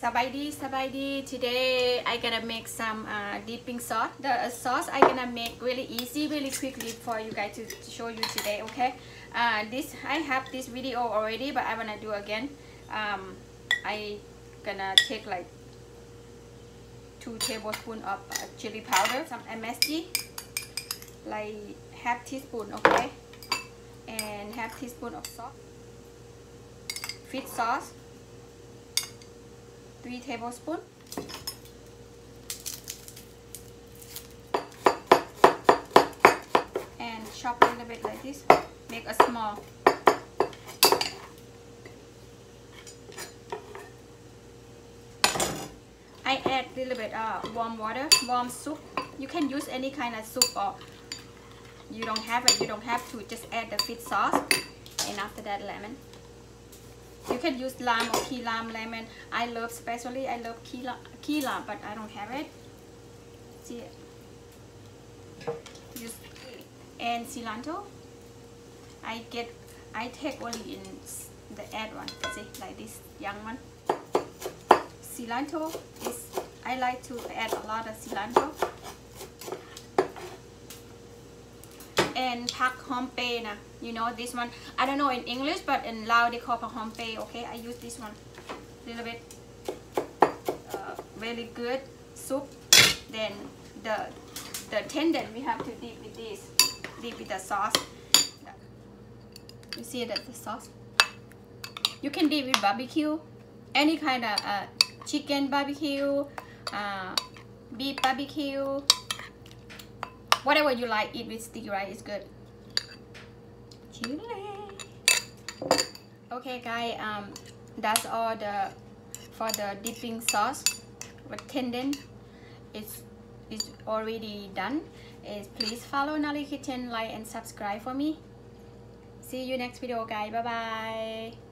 Sabadi. Today I gonna make some dipping sauce. The sauce I gonna make really easy, really quickly for you guys to show you today. Okay, this I have this video already, but I wanna do again. I gonna take like 2 tablespoons of chili powder, some MSG, like half teaspoon, okay, and half teaspoon of salt, fish sauce, 3 tablespoons, and chop a little bit like this. Make a small. I add a little bit warm water, warm soup. You can use any kind of soup, or you don't have it, you don't have to. Just add the fish sauce, and after that lemon. You can use lime or key lime lemon. I love key lime, but I don't have it. See it? Just and cilantro. I take only in the add one. See, like this young one. Cilantro is, I like to add a lot of cilantro. And pak hompe, you know this one. I don't know in English, but in Lao they call pak hompe. Okay, I use this one. Little bit. Really good soup. Then the tendon we have to dip with this. Dip with the sauce. You see that the sauce. You can dip with barbecue, any kind of chicken barbecue, beef barbecue. Whatever you like, eat with sticky rice is good. Chile. Okay, guys, that's all for the dipping sauce. With tendon, it's already done. Please follow Naly Kitchen, like and subscribe for me. See you next video, guys. Bye bye.